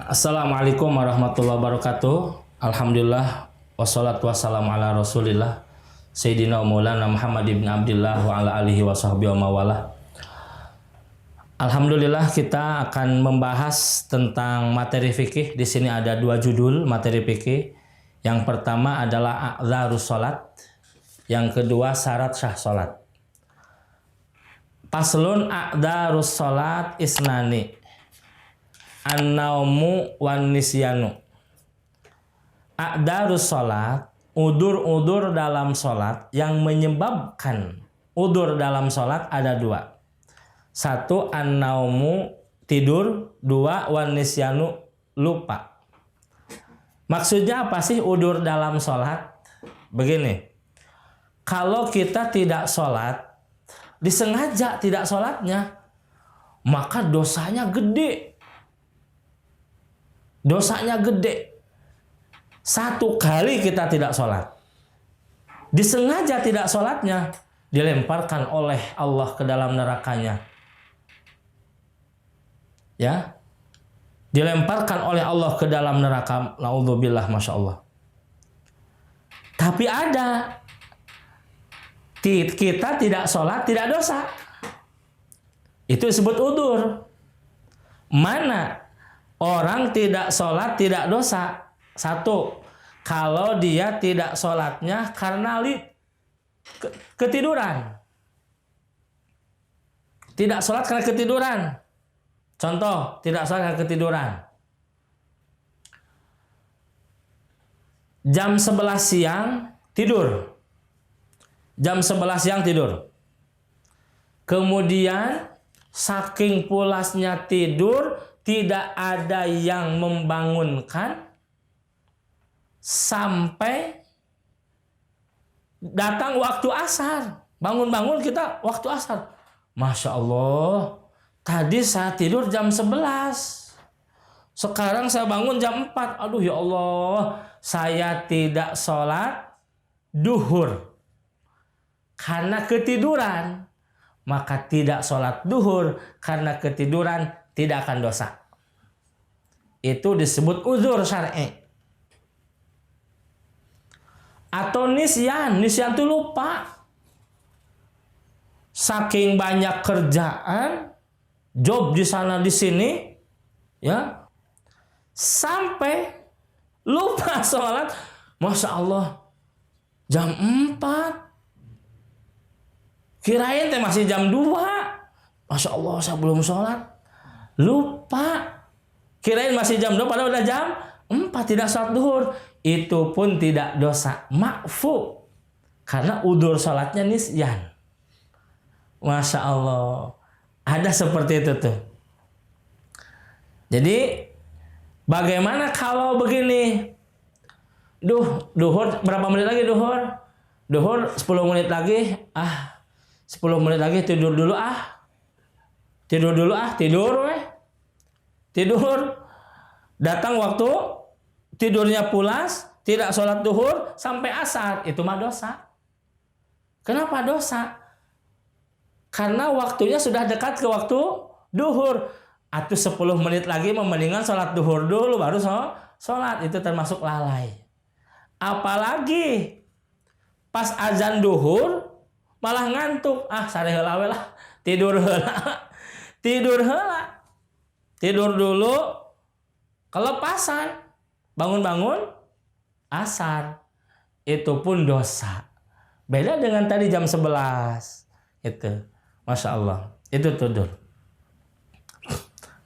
Assalamualaikum warahmatullahi wabarakatuh. Alhamdulillah wassalatu wassalamu ala Rasulillah Sayyidina Maulana Muhammad ibn Abdillah wa ala alihi wa sahbihi wa mawalah. Alhamdulillah kita akan membahas tentang materi fikih. Di sini ada dua judul materi fikih. Yang pertama adalah a'dzarus salat, yang kedua syarat sah salat. Paslun a'dzarus salat isnani an-naumu wan nisyanu. A'dzarus salat, udur-udur dalam salat yang menyebabkan udur dalam salat ada dua. Satu, an-naumu, tidur. Dua, wan nisyanu, lupa. Maksudnya apa sih udur dalam salat? Begini, kalau kita tidak salat, disengaja tidak salatnya, maka dosanya gede. Dosanya gede. Satu kali kita tidak sholat, disengaja tidak sholatnya, dilemparkan oleh Allah ke dalam nerakanya. Ya, dilemparkan oleh Allah ke dalam neraka. Naudzubillah, masya Allah. Tapi ada, kita tidak sholat tidak dosa. Itu disebut udur. Mana orang tidak sholat tidak dosa? Satu, kalau dia tidak sholatnya karena ketiduran. Tidak sholat karena ketiduran. Contoh, tidak sholat karena ketiduran. Jam 11 siang tidur. Jam 11 siang tidur. Kemudian saking pulasnya tidur, tidak ada yang membangunkan sampai datang waktu asar. Bangun-bangun kita waktu asar. Masya Allah, tadi saya tidur jam 11. Sekarang saya bangun jam 4. Aduh ya Allah, saya tidak sholat duhur karena ketiduran. Maka tidak sholat duhur karena ketiduran tidak akan dosa. Itu disebut uzur syar'i. Atau nisyan itu lupa. Saking banyak kerjaan, job di sana di sini, ya, sampai lupa sholat. Masya Allah, jam 4. Kirain teh masih jam 2. Masya Allah, saya belum sholat. Lupa. Kirain masih jam 2 padahal udah jam 4 tidak sholat duhur. Itu pun tidak dosa. Ma'fu. Karena udur sholatnya nisyan. Masya Allah. Ada seperti itu tuh. Jadi bagaimana kalau begini? Duhur berapa menit lagi duhur? Duhur 10 menit lagi. 10 menit lagi tidur dulu Tidur dulu tidur weh. Tidur. Datang waktu tidurnya pulas, tidak sholat duhur sampai asar, itu mah dosa. Kenapa dosa? Karena waktunya sudah dekat ke waktu duhur. Atau 10 menit lagi mendingan sholat duhur dulu baru sholat, itu termasuk lalai. Apalagi pas azan duhur malah ngantuk. Sare heula we lah, tidur heula. Tidur heula. Tidur dulu, kelepasan. Bangun-bangun asar. Itu pun dosa. Beda dengan tadi jam 11. Itu. Masya Allah. Itu tidur.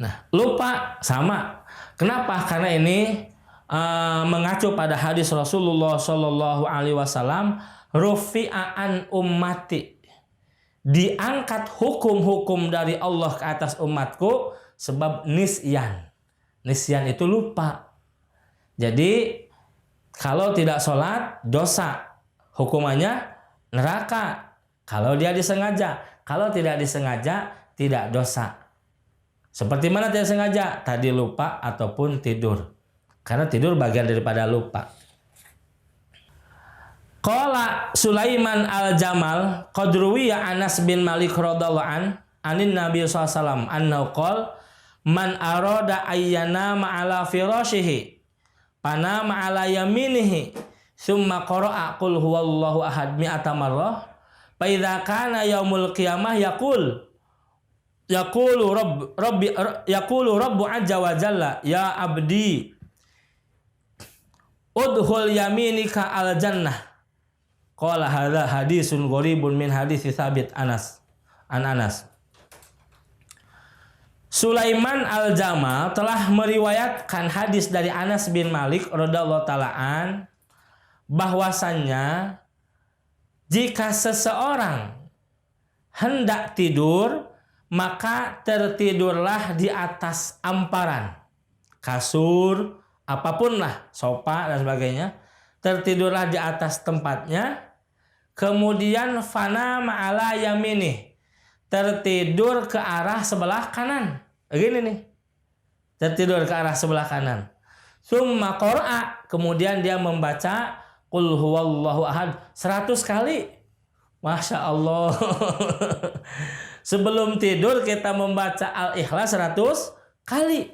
Nah, lupa sama. Kenapa? Karena ini mengacu pada hadis Rasulullah Shallallahu Alaihi Wasallam, rufi'a an ummati, diangkat hukum-hukum dari Allah ke atas umatku sebab nisyan. Nisyan itu lupa. Jadi kalau tidak sholat dosa, hukumannya neraka. Kalau dia disengaja, kalau tidak disengaja tidak dosa. Seperti mana tidak sengaja? Tadi lupa ataupun tidur. Karena tidur bagian daripada lupa. Qala Sulaiman al-Jamal qadruwiya Anas bin Malik radhiyallahu an anin Nabi sallallahu alaihi wasallam annahu qala man arada ayyana ma'ala firashihi panama ala yaminihi summa qara'a qul huwallahu ahad mi'ata marrah fa idza kana yaumul qiyamah yaqulu rabbu azza wa jalla ya abdi udhul yaminika al jannah. Qala hadza hadisun gharibun min hadits Tsabit Anas. Sulaiman Al-Jamal telah meriwayatkan hadis dari Anas bin Malik radhiyallahu taala an bahwasannya jika seseorang hendak tidur maka tertidurlah di atas amparan, kasur, apapun lah, sofa dan sebagainya. Tertidurlah di atas tempatnya. Kemudian fana ma'ala yaminih, tertidur ke arah sebelah kanan. Begini nih, tertidur ke arah sebelah kanan. Summa qara'a, kemudian dia membaca qul huwallahu ahad 100 kali. Masya Allah. Sebelum tidur kita membaca Al-Ikhlas 100 kali.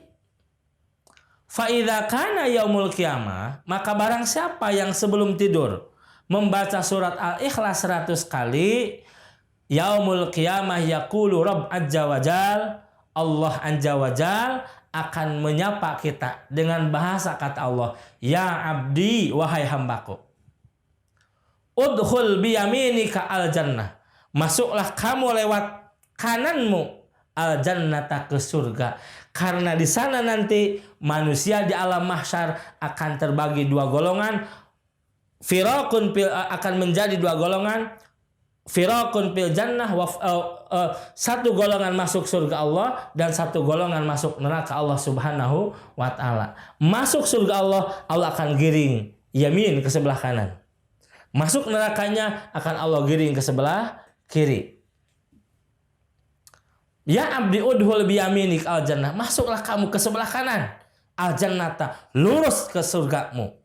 Fa idza kana yaumul qiyamah, maka barang siapa yang sebelum tidur membaca surat Al-Ikhlas 100 kali, yaumul qiyamah yaqulu rabb azza wajal, Allah azza wajal akan menyapa kita dengan bahasa kata Allah, ya abdi, wahai hambaku, udkhul biyaminika al jannah, masuklah kamu lewat kananmu al jannata, ke surga. Karena di sana nanti manusia di alam mahsyar akan terbagi dua golongan. Firaqun akan menjadi dua golongan. Firaqun fil jannah, satu golongan masuk surga Allah dan satu golongan masuk neraka Allah Subhanahu wa taala. Masuk surga Allah, Allah akan giring yamin ke sebelah kanan. Masuk nerakanya akan Allah giring ke sebelah kiri. Ya abdi udhul biyaminik al jannah, masuklah kamu ke sebelah kanan al jannata, lurus ke surgamu.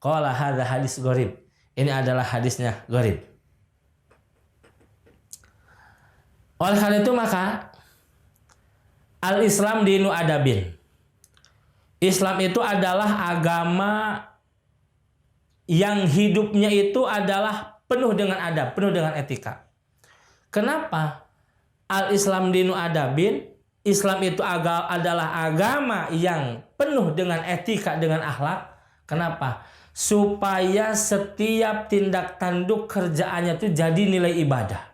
Qala hadza hadis gharib, ini adalah hadisnya gharib. Oleh karena itu maka al-Islam dinu adabin, Islam itu adalah agama yang hidupnya itu adalah penuh dengan adab, penuh dengan etika. Kenapa? Al-Islam dinu adabin, Islam itu adalah agama yang penuh dengan etika, dengan akhlak. Kenapa? Supaya setiap tindak tanduk kerjaannya itu jadi nilai ibadah.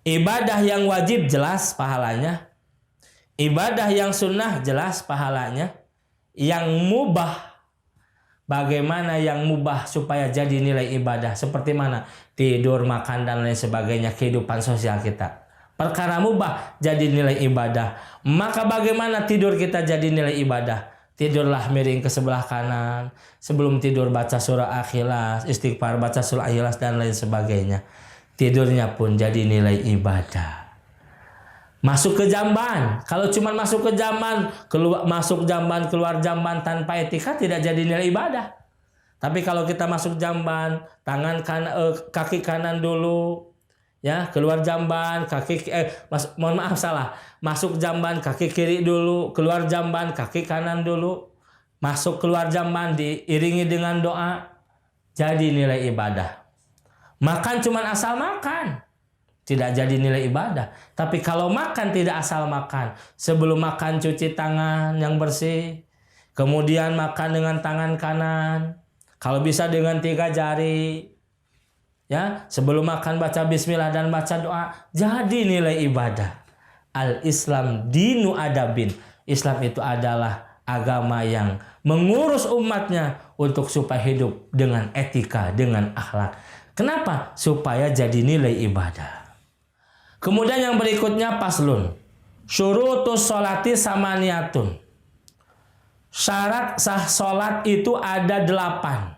Ibadah yang wajib jelas pahalanya. Ibadah yang sunnah jelas pahalanya. Yang mubah, bagaimana yang mubah supaya jadi nilai ibadah? Seperti mana? Tidur, makan, dan lain sebagainya, kehidupan sosial kita. Perkara mubah jadi nilai ibadah. Maka bagaimana tidur kita jadi nilai ibadah? Tidurlah miring ke sebelah kanan. Sebelum tidur baca surah Al-Ikhlas, istighfar, baca surah Al-Ikhlas, dan lain sebagainya. Tidurnya pun jadi nilai ibadah. Masuk ke jamban. Kalau cuma masuk ke jamban, masuk jamban, keluar jamban tanpa etika, tidak jadi nilai ibadah. Tapi kalau kita masuk jamban, kaki kanan dulu, ya, keluar jamban, masuk jamban, kaki kiri dulu, keluar jamban, kaki kanan dulu, masuk keluar jamban diiringi dengan doa, jadi nilai ibadah. Makan cuma asal makan, tidak jadi nilai ibadah. Tapi kalau makan tidak asal makan, sebelum makan cuci tangan yang bersih, kemudian makan dengan tangan kanan, kalau bisa dengan 3 jari, ya, sebelum makan baca bismillah dan baca doa, jadi nilai ibadah. Al-Islam dinu adabin, Islam itu adalah agama yang mengurus umatnya untuk supaya hidup dengan etika, dengan akhlak. Kenapa? Supaya jadi nilai ibadah. Kemudian yang berikutnya paslun. Syurutus sholati samaniyatun. Syarat sah sholat itu ada 8.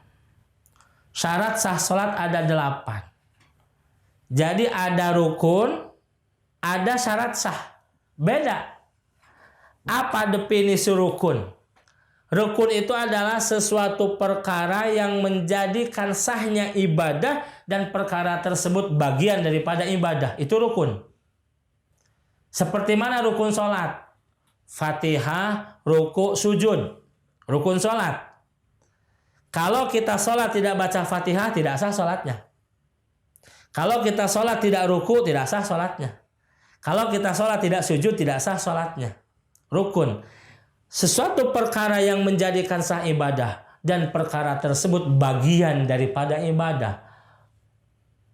Syarat sah sholat ada 8. Jadi ada rukun, ada syarat sah. Beda. Apa definisi rukun? Rukun itu adalah sesuatu perkara yang menjadikan sahnya ibadah dan perkara tersebut bagian daripada ibadah. Itu rukun. Seperti mana rukun sholat? Fatihah, ruku, sujud. Rukun sholat. Kalau kita sholat tidak baca Fatihah, tidak sah sholatnya. Kalau kita sholat tidak ruku, tidak sah sholatnya. Kalau kita sholat tidak sujud, tidak sah sholatnya. Rukun. Sesuatu perkara yang menjadikan sah ibadah dan perkara tersebut bagian daripada ibadah.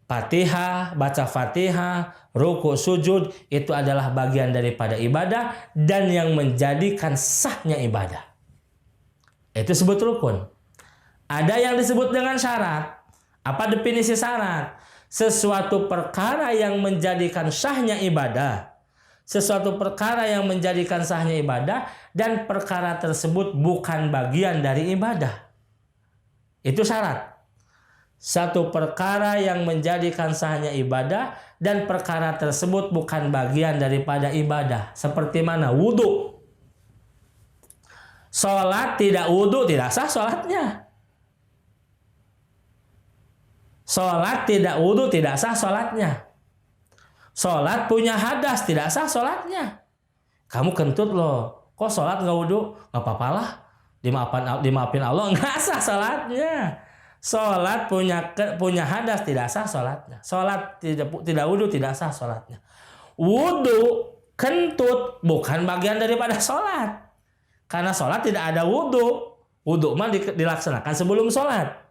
Fatihah, baca Fatihah, ruku, sujud itu adalah bagian daripada ibadah dan yang menjadikan sahnya ibadah. Itu disebut rukun. Ada yang disebut dengan syarat. Apa definisi syarat? Sesuatu perkara yang menjadikan sahnya ibadah. Sesuatu perkara yang menjadikan sahnya ibadah dan perkara tersebut bukan bagian dari ibadah. Itu syarat. Satu perkara yang menjadikan sahnya ibadah dan perkara tersebut bukan bagian daripada ibadah. Seperti mana? Wudu. Sholat tidak wudu, tidak sah sholatnya. Sholat tidak wudu, tidak sah sholatnya. Sholat punya hadas, tidak sah sholatnya. Kamu kentut loh, kok sholat nggak wudu? Nggak apa-apa lah, dimaafin Allah, nggak sah sholatnya. Sholat punya hadas, tidak sah sholatnya. Sholat tidak wudu, tidak sah sholatnya. Wudu, kentut bukan bagian daripada sholat. Karena sholat tidak ada wudu. Wudu mah dilaksanakan sebelum sholat.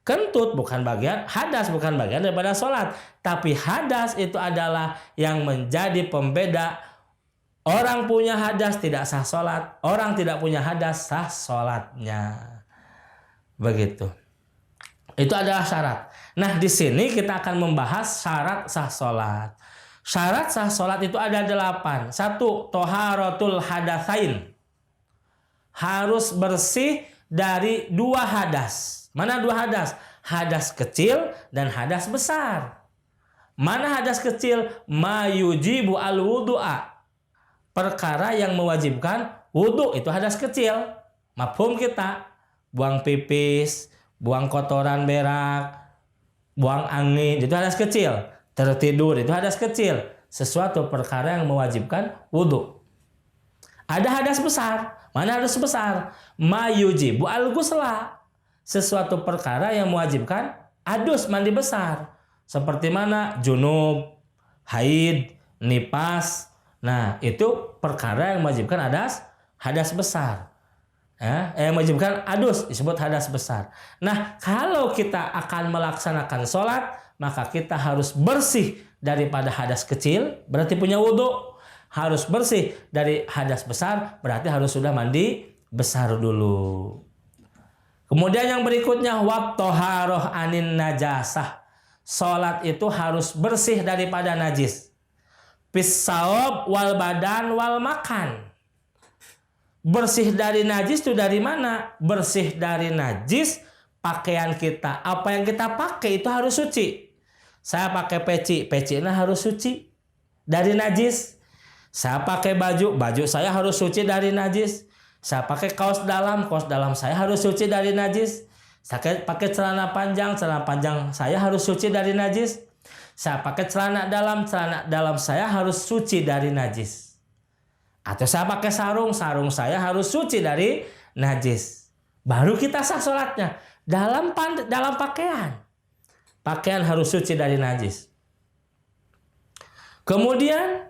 Kentut bukan bagian, hadas bukan bagian daripada sholat. Tapi hadas itu adalah yang menjadi pembeda. Orang punya hadas tidak sah sholat. Orang tidak punya hadas sah sholatnya. Begitu. Itu adalah syarat. Nah, di sini kita akan membahas syarat sah sholat. Syarat sah sholat itu ada 8. 1. Toharatul hadatsain. Harus bersih dari 2 hadas. Mana 2 hadas? Hadas kecil dan hadas besar. Mana hadas kecil? Ma yujibu al-wudu'a. Perkara yang mewajibkan wudu, itu hadas kecil. Mafhum kita. Buang pipis, buang kotoran berak, buang angin, itu hadas kecil. Tertidur, itu hadas kecil. Sesuatu perkara yang mewajibkan wudu. Ada hadas besar. Mana hadas besar? Ma yujibu al-ghusla. Sesuatu perkara yang mewajibkan adus, mandi besar. Seperti mana? Junub, haid, nipas. Nah, itu perkara yang mewajibkan hadas besar. Yang mewajibkan adus disebut hadas besar. Nah, kalau kita akan melaksanakan sholat, maka kita harus bersih daripada hadas kecil, berarti punya wudhu. Harus bersih dari hadas besar, berarti harus sudah mandi besar dulu. Kemudian yang berikutnya, wattoharoh anin najasah. Sholat itu harus bersih daripada najis. Pisaob wal badan wal makan. Bersih dari najis itu dari mana? Bersih dari najis pakaian kita. Apa yang kita pakai itu harus suci. Saya pakai pecinya harus suci dari najis. Saya pakai baju saya harus suci dari najis. Saya pakai kaos dalam saya harus suci dari najis. Saya pakai celana panjang saya harus suci dari najis. Saya pakai celana dalam saya harus suci dari najis. Atau saya pakai sarung saya harus suci dari najis. Baru kita sah sholatnya. Dalam pakaian. Pakaian harus suci dari najis. Kemudian,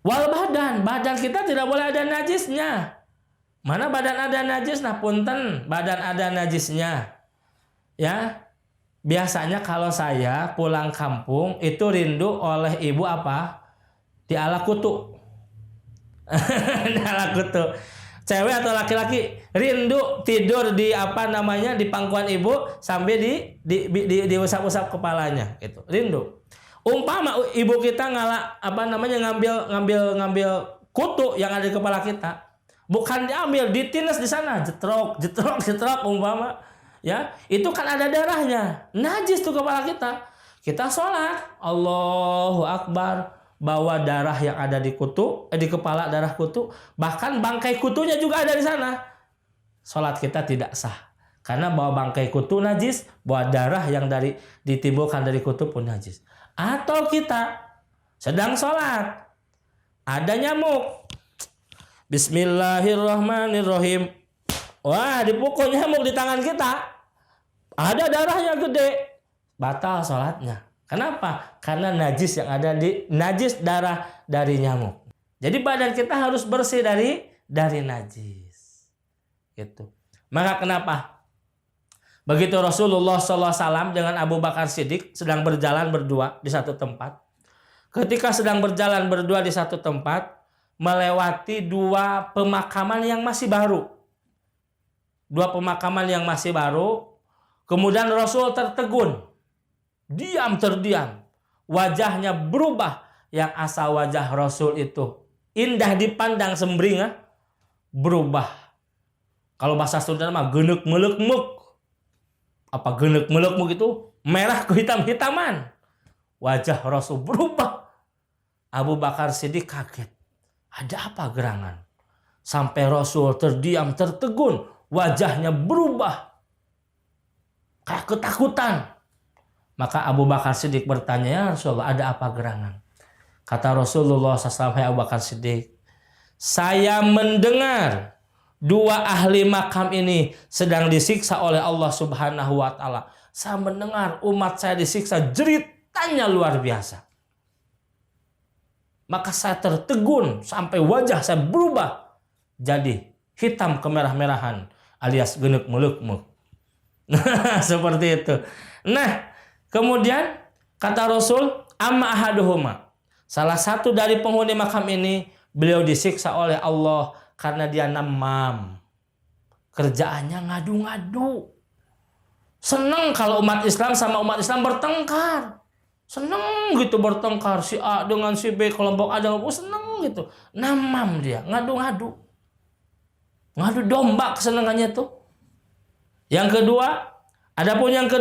wal badan. Badan kita tidak boleh ada najisnya. Mana badan ada najis? Nah, punten, badan ada najisnya. Ya, biasanya kalau saya pulang kampung, itu rindu oleh ibu apa? Diala kutu. Kutu. Cewek atau laki-laki rindu tidur di di pangkuan ibu sambil diusap-usap kepalanya gitu. Rindu. Umpama ibu kita ngambil kutu yang ada di kepala kita. Bukan diambil, ditines di sana, jetrok umpama. Ya, itu kan ada darahnya. Najis tuh kepala kita. Kita sholat, Allahu Akbar. Bawa darah yang ada di kepala darah kutu, bahkan bangkai kutunya juga ada di sana. Salat kita tidak sah. Karena bawa bangkai kutu najis, bawa darah yang ditimbulkan dari kutu pun najis. Atau kita sedang salat, ada nyamuk. Bismillahirrahmanirrahim. Wah, dipukul nyamuk di tangan kita. Ada darahnya gede. Batal sholatnya. Kenapa? Karena najis yang ada najis darah dari nyamuk. Jadi badan kita harus bersih dari najis. Gitu. Maka kenapa? Begitu Rasulullah SAW dengan Abu Bakar Siddiq sedang berjalan berdua di satu tempat. Ketika sedang berjalan berdua di satu tempat, melewati dua pemakaman yang masih baru. Dua pemakaman yang masih baru. Kemudian Rasul tertegun. Terdiam. Wajahnya berubah. Yang asal wajah Rasul itu indah dipandang sembringah, berubah. Kalau bahasa Sunda mah genek melekmuk. Apa genek melekmuk itu? Merah kehitam-hitaman. Wajah Rasul berubah. Abu Bakar Siddiq kaget. Ada apa gerangan? Sampai Rasul terdiam, tertegun. Wajahnya berubah. Kayak ketakutan. Maka Abu Bakar Siddiq bertanya, ya Rasulullah, ada apa gerangan? Kata Rasulullah SAW, Abu Bakar Siddiq, saya mendengar dua ahli makam ini sedang disiksa oleh Allah Subhanahu wa Ta'ala. Saya mendengar umat saya disiksa, jeritannya luar biasa. Maka saya tertegun sampai wajah saya berubah jadi hitam kemerah-merahan alias genek melekmuk. Seperti itu. Nah, kemudian kata Rasul, amma ahaduhuma. Salah satu dari penghuni makam ini, beliau disiksa oleh Allah karena dia namam. Kerjaannya ngadu-ngadu. Seneng kalau umat Islam sama umat Islam bertengkar. Seneng gitu bertengkar. Si A dengan si B, kelompok A dengan seneng gitu. Namam dia, ngadu-ngadu. Ngadu domba kesenangannya tuh. Yang kedua, adapun yang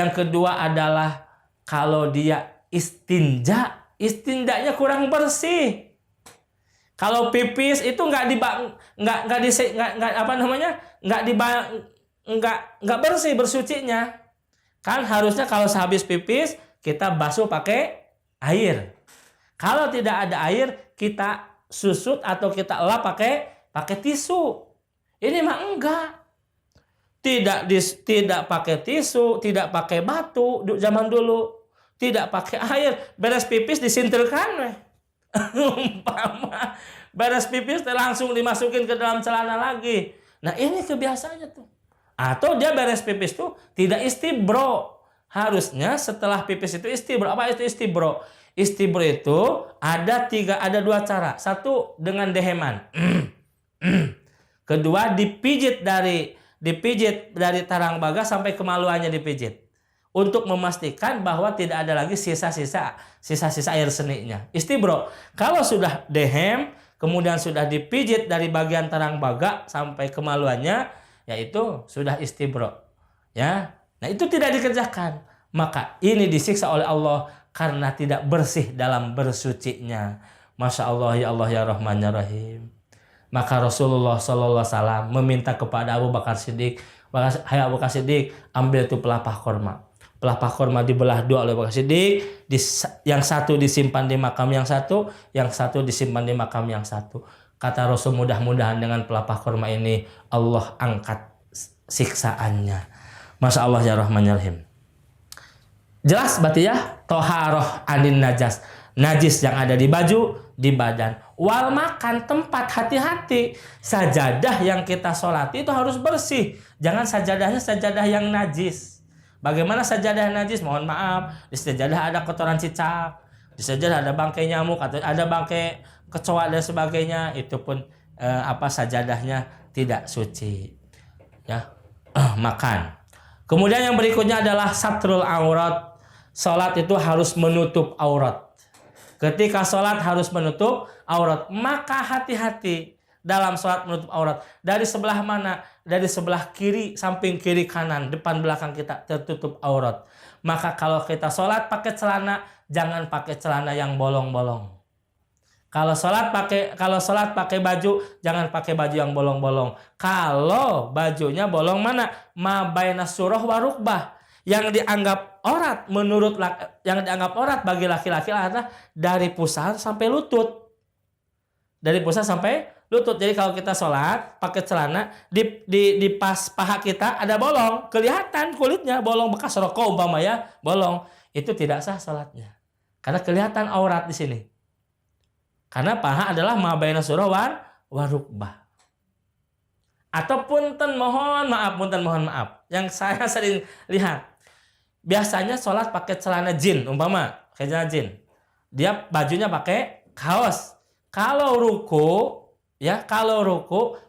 kedua adalah kalau dia istinjanya kurang bersih. Kalau pipis itu nggak bersih bersucinya. Kan harusnya kalau sehabis pipis kita basuh pakai air. Kalau tidak ada air, kita susut atau kita lap pakai tisu. Ini mah enggak. Tidak pakai tisu, tidak pakai batu zaman dulu, tidak pakai air, beres pipis disintilkan umpama beres pipis langsung dimasukin ke dalam celana lagi. Nah, ini kebiasaannya tuh. Atau dia beres pipis tuh tidak istibro. Harusnya setelah pipis itu istibro. Apa itu istibro? Istibro itu ada dua cara. Satu dengan deheman. Kedua dipijit dari tarang bagas sampai kemaluannya dipijit untuk memastikan bahwa tidak ada lagi sisa-sisa air seninya. Istibro. Kalau sudah dehem, kemudian sudah dipijit dari bagian tarang baga sampai kemaluannya, yaitu sudah istibro. Ya. Nah, itu tidak dikerjakan. Maka ini disiksa oleh Allah karena tidak bersih dalam bersucinya. Masya Allah, ya Allah, ya Rahman, ya Rahim. Maka Rasulullah SAW meminta kepada Abu Bakar Siddiq, hai Abu Bakar Siddiq, ambil itu pelepah korma. Pelepah korma dibelah dua oleh Abu Bakar Siddiq, yang satu disimpan di makam yang satu disimpan di makam yang satu. Kata Rasul, mudah-mudahan dengan pelepah korma ini Allah angkat siksaannya. Masya Allah, ya Rahman, ya Rahim. Jelas berarti ya, toharoh anin najas. Najis yang ada di baju, di badan. Wal makan, tempat, hati-hati. Sajadah yang kita sholati itu harus bersih. Jangan sajadahnya sajadah yang najis. Bagaimana sajadah najis? Mohon maaf, di sajadah ada kotoran cicak, di sajadah ada bangkai nyamuk, atau ada bangkai kecoa dan sebagainya. Itu pun sajadahnya tidak suci. Ya, makan. Kemudian yang berikutnya adalah satrul aurat. Salat itu harus menutup aurat. Ketika sholat harus menutup aurat, maka hati-hati dalam sholat menutup aurat. Dari sebelah mana? Dari sebelah kiri, samping kiri, kanan, depan belakang kita tertutup aurat. Maka kalau kita sholat pakai celana, jangan pakai celana yang bolong-bolong. Kalau sholat pakai baju, jangan pakai baju yang bolong-bolong. Kalau bajunya bolong mana? Ma baina surah wa rukbah. Yang dianggap aurat bagi laki-laki adalah dari pusar sampai lutut. dari pusat sampai lutut. Jadi kalau kita sholat pakai celana, di pas paha kita ada bolong, kelihatan kulitnya, bolong bekas rokok umpama ya, bolong. Itu tidak sah sholatnya. Karena kelihatan aurat di sini. Karena paha adalah ma baina surah wa rukbah. Atau punten mohon maaf. Yang saya sering lihat, biasanya sholat pakai celana jin, umpama kayak celana jin. Dia bajunya pakai kaos. Kalau ruku,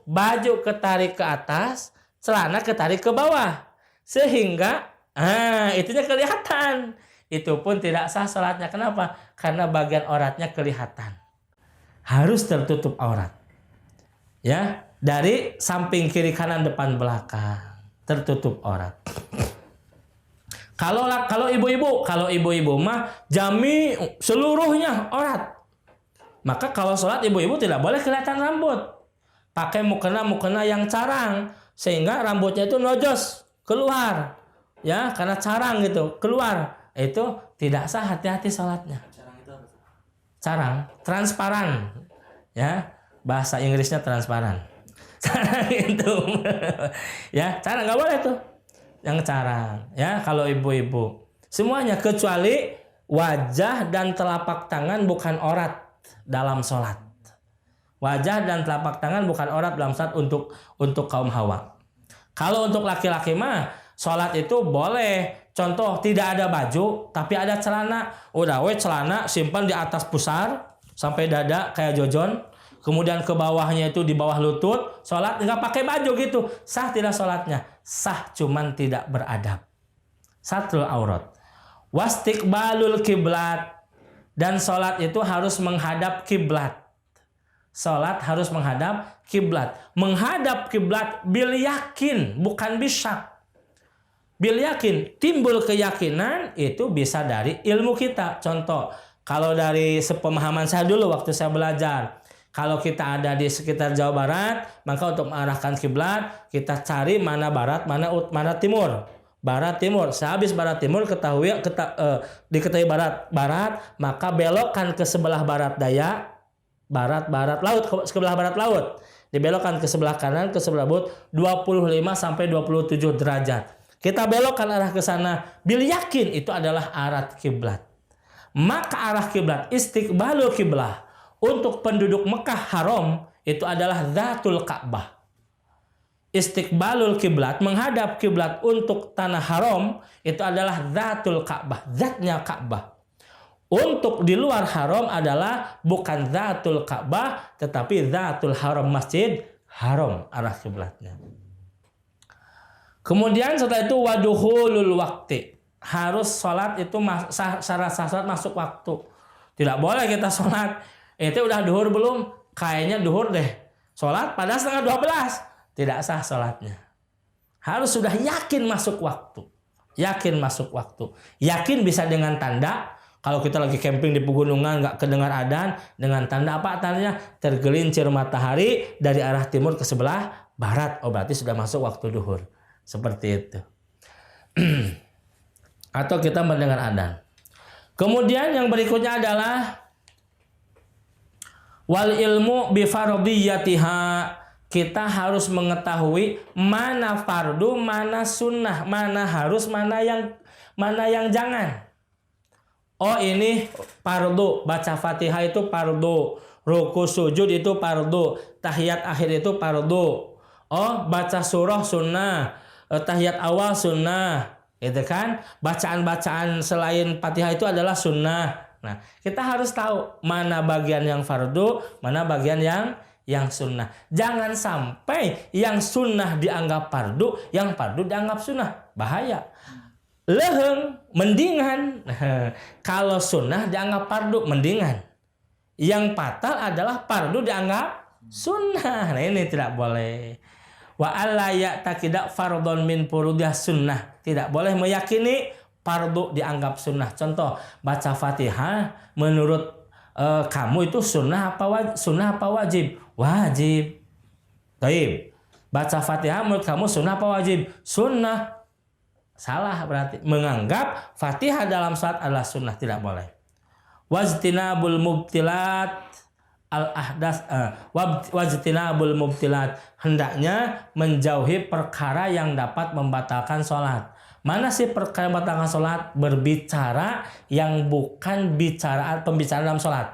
baju ketarik ke atas, celana ketarik ke bawah. Sehingga itunya kelihatan. Itu pun tidak sah sholatnya. Kenapa? Karena bagian auratnya kelihatan. Harus tertutup aurat. Ya, dari samping kiri kanan depan belakang tertutup aurat. Kalau ibu-ibu mah jami seluruhnya aurat. Maka kalau sholat ibu-ibu tidak boleh kelihatan rambut. Pakai mukena yang carang sehingga rambutnya itu nojos keluar. Ya, karena carang gitu, keluar. Itu tidak sah, hati-hati sholatnya. Carang itu apa? Carang, transparan. Ya, bahasa Inggrisnya transparan. Carang itu. Ya, carang nggak boleh tuh. Yang carang, ya, kalau ibu-ibu. Semuanya kecuali wajah dan telapak tangan bukan aurat dalam sholat. Wajah dan telapak tangan bukan aurat dalam sholat untuk kaum hawa. Kalau untuk laki-laki mah sholat itu boleh. Contoh, tidak ada baju tapi ada celana. Udah celana simpan di atas pusar sampai dada kayak jojon. Kemudian ke bawahnya itu di bawah lutut. Sholat nggak pakai baju gitu. Sah tidak sholatnya? Sah, cuman tidak beradab. Satrul aurat. Wastiqbalul kiblat. Dan sholat itu harus menghadap kiblat. Sholat harus menghadap kiblat. Menghadap kiblat bil yakin, bukan bisyak. Bil yakin, timbul keyakinan itu bisa dari ilmu kita. Contoh, kalau dari sepemahaman saya dulu waktu saya belajar, kalau kita ada di sekitar Jawa Barat, maka untuk mengarahkan kiblat kita cari mana barat, mana timur. Barat timur. Sehabis barat timur diketahui barat, maka belokkan ke sebelah barat daya, barat laut, ke sebelah barat laut. Dibelokkan ke sebelah kanan, ke sebelah laut 25 sampai 27 derajat. Kita belokkan arah ke sana, bil yakin itu adalah arah kiblat. Maka arah kiblat istiqbalul kiblah untuk penduduk Mekah haram itu adalah Zatul Ka'bah. Istiqbalul kiblat, menghadap kiblat untuk tanah haram itu adalah Zatul Ka'bah, zatnya Ka'bah. Untuk di luar haram adalah bukan Zatul Ka'bah tetapi Zatul Haram, Masjid Haram arah kiblatnya. Kemudian setelah itu waduhulul wakti. Harus sholat itu syarat sholat masuk waktu. Tidak boleh kita sholat itu udah duhur belum? Kayaknya duhur deh. Sholat pada setengah 12. Tidak sah sholatnya. Harus sudah yakin masuk waktu. Yakin masuk waktu. Yakin bisa dengan tanda. Kalau kita lagi camping di pegunungan nggak kedengar adzan, dengan tanda apa tandanya? Tergelincir matahari dari arah timur ke sebelah barat. Oh, berarti sudah masuk waktu duhur. Seperti itu. Atau kita mendengar adzan. Kemudian yang berikutnya adalah wal ilmu bi fardiyatiha. Kita harus mengetahui mana fardu, mana sunnah, mana harus, mana yang jangan. Oh, ini fardu, baca Fatihah itu fardu, ruku sujud itu fardu, tahiyat akhir itu fardu. Oh, baca surah sunnah, tahiyat awal sunnah, gitu kan? Bacaan-bacaan selain Fatihah itu adalah sunnah. Nah, kita harus tahu mana bagian yang fardu, mana bagian yang sunnah. Jangan sampai yang sunnah dianggap fardu, yang fardu dianggap sunnah. Bahaya. Leheng, mendingan. Kalau sunnah dianggap fardu, mendingan. Yang fatal adalah fardu dianggap sunnah. Nah, ini tidak boleh. Wa alla ya'taqida fardhon min furudiyah sunnah. Tidak boleh meyakini fardu dianggap sunnah. Contoh, baca Fatihah menurut kamu itu sunnah apa wajib? Wajib. Baik. Baca Fatihah menurut kamu sunnah apa wajib? Sunnah. Salah berarti. Menganggap Fatihah dalam salat adalah sunnah. Tidak boleh. Wajtinabul mubtilat al-ahdas wajtinabul mubtilat, hendaknya menjauhi perkara yang dapat membatalkan sholat. Mana sih perkara yang membatalkan sholat? Berbicara yang bukan pembicaraan dalam sholat.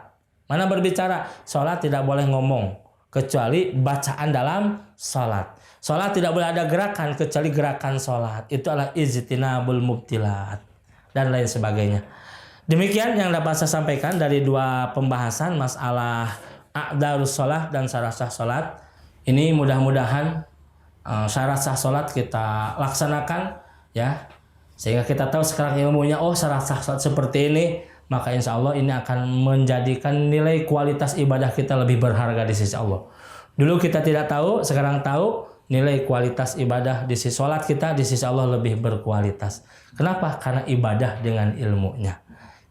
Mana berbicara? Sholat tidak boleh ngomong kecuali bacaan dalam sholat. Sholat tidak boleh ada gerakan kecuali gerakan sholat. Itu adalah ijtinabul mubtilat dan lain sebagainya. Demikian yang dapat saya sampaikan dari dua pembahasan masalah a'dharus sholat dan syarat sah sholat. Ini mudah-mudahan syarat sah sholat kita laksanakan ya, sehingga kita tahu sekarang ilmunya, oh syarat sah sholat seperti ini, maka insya Allah ini akan menjadikan nilai kualitas ibadah kita lebih berharga di sisi Allah. Dulu kita tidak tahu, sekarang tahu nilai kualitas ibadah di sisi sholat kita di sisi Allah lebih berkualitas. Kenapa? Karena ibadah dengan ilmunya.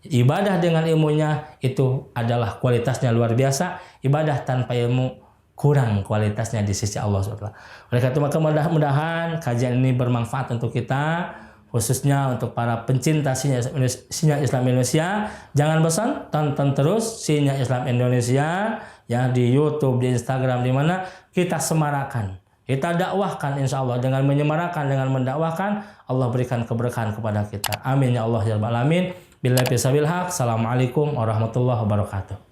Ibadah dengan ilmunya itu adalah kualitasnya luar biasa. Ibadah tanpa ilmu kurang kualitasnya di sisi Allah SWT. Oleh karena itu maka mudah-mudahan kajian ini bermanfaat untuk kita, khususnya untuk para pencinta sinyal Islam Indonesia. Jangan bosan, tonton terus sinyal Islam Indonesia ya, di YouTube, di Instagram, di mana kita semarakan, kita dakwahkan, insya Allah dengan menyemarakan, dengan mendakwahkan, Allah berikan keberkahan kepada kita. Amin ya Allah ya Rabbal alamin. Billahi bisabil haq. Assalamualaikum warahmatullahi wabarakatuh.